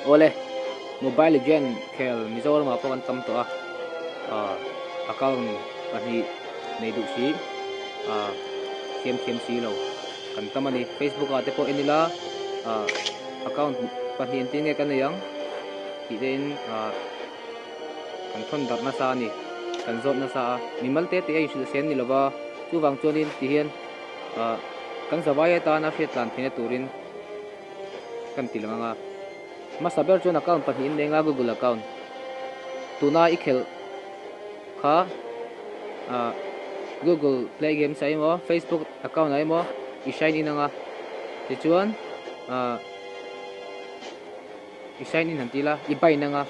ole mobile legend khel Mizoram ma pakan tam to a account pani nei du si khem si lo kan tamani Facebook ate po enila account pani entinge kan yang ti den kan thon dar na sa ni kan zot na sa mimal te ai su sen ni lova chu wang chonin ti hian kan zawai ta na fiat lan thine turin kan tilanga ma saber chon account pani in lenga Google account tuna ikhel kha Google Play Games ai mo Facebook account ai mo i sign in nga ti chuan i sign in hantila i bai na nga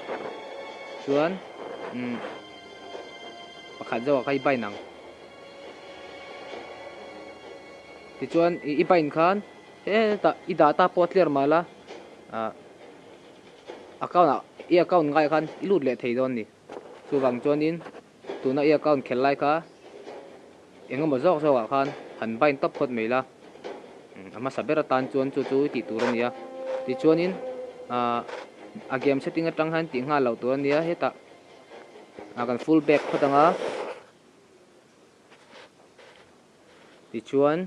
chuan pakhat zo kai bai nang ti chuan i bai khan ta i data po clear mala account ngai khan i lut le thei don ni chu wang chonin tuna i account khelai kha engemaw zawk zawk khan han bain top khot meila ama sabera tan chuan chu ti turania ti chuanin a game setting atang han ti nga lo turania heta akan full back khotanga ti chuan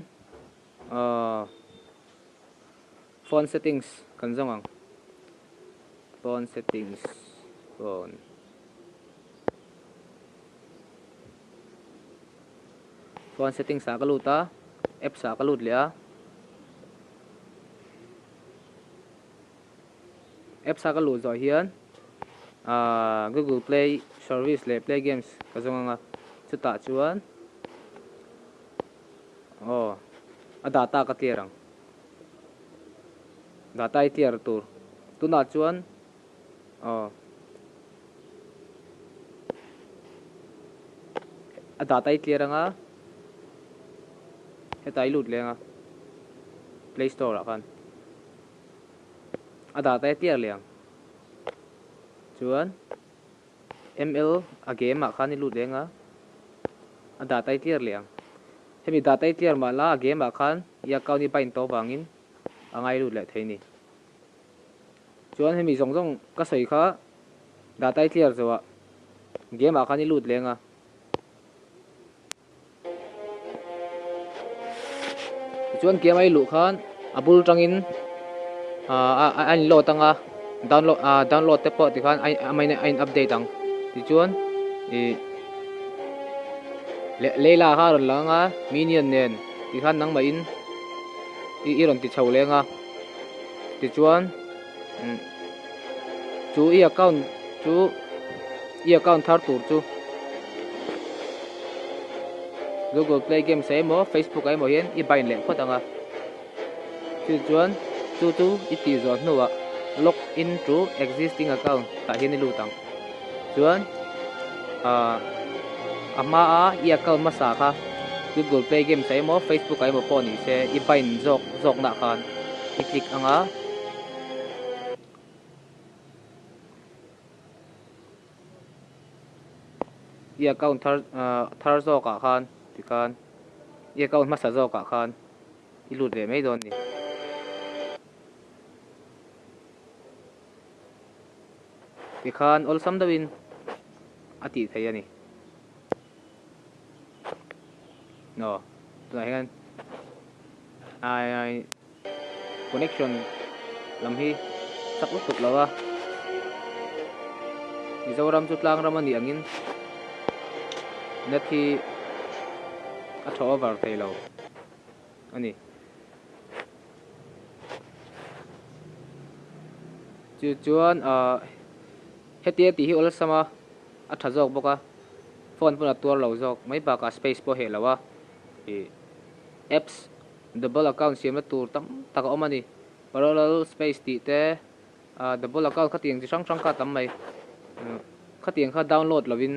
phone settings kan zongang phone settings phone settings sa kaluta app sa kalut lia app sa kalut zo hian Google Play service le Play Games ka zonga chuta chuan a data ka tirang data I tiar tur tuna chuan a data I tiranga heta ilut lenga Play Store akan a data I tiar liang chuan ML a game akan ilut lenga a data I tiar liang hemi data I tiar mala a game akan ya account ni bain to wangin angai lut le theini chuan hemi zongjong ka sei kha data I tiar zowa game akan ilut lenga chuan game ai lu khan abul tangin an lo tanga download te po ti khan ai update ang ti chuan leila ha ron langa minion nen ti khan nang ma in i ron ti chho lenga ti chuan chu i account thar tur chu Google Play Games ai mo Facebook ai mo hian i bain le khotanga chu chuan chu i ti zo hnuwa log in to existing account ta hian i lutang chuan ama i account ma sa kha Google Play Games ai mo Facebook ai mo pon ni se i bain zok na khan i click anga i account thar zo ka khan ti khan i account ma sa zo ka khan i lut le mai don ni ti khan ol sam dawin ati thei ani no tuna hian ai connection lam hi sak tuk lawa Mizoram chu tlang ram ani angin net hi a tho over thei lo ani chuan heti hi ol sama a tha jok boka phone puna tur lo jok mai ba ka space po he lawa apps double account siam na tur tam taka omani parallel space ti te double account khatiang chi sang ka tam mai khatiang kha download lovin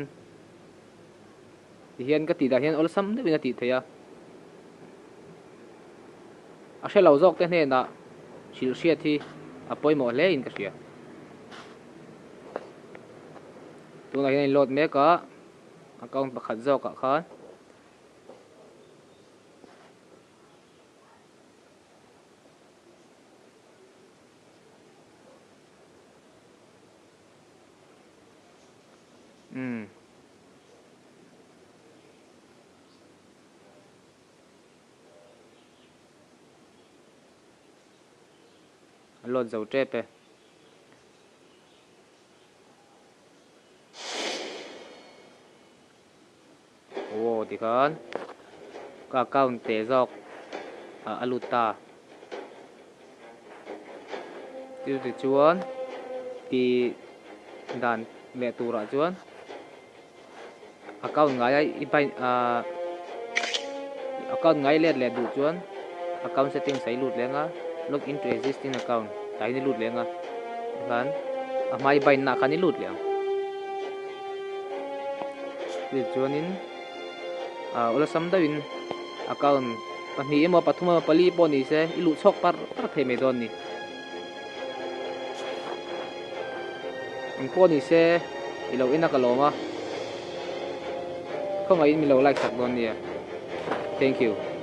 hian ka ti da hian ol sam de bina ti theya a she lo jok te hne na sil sia thi apoi mo le in ka sia tuna hian load me ka account pakhat zo ka khan load dấu trép pe ô thì con có account tế dọc aluta tiêu thì chuan thì đàn lệ tù ra chuan account ngay ipai account ngay lệ đủ chuan account setting sai lut lenga login to existing account tai ni lut lenga kan mai bai na kan ni lut leng ti chuanin ola sam dawin account pahni emo pathuma pali poni se ilu chok par theme don ni poni se ilo ina kaloma không ai mi lo like sak don ni thank you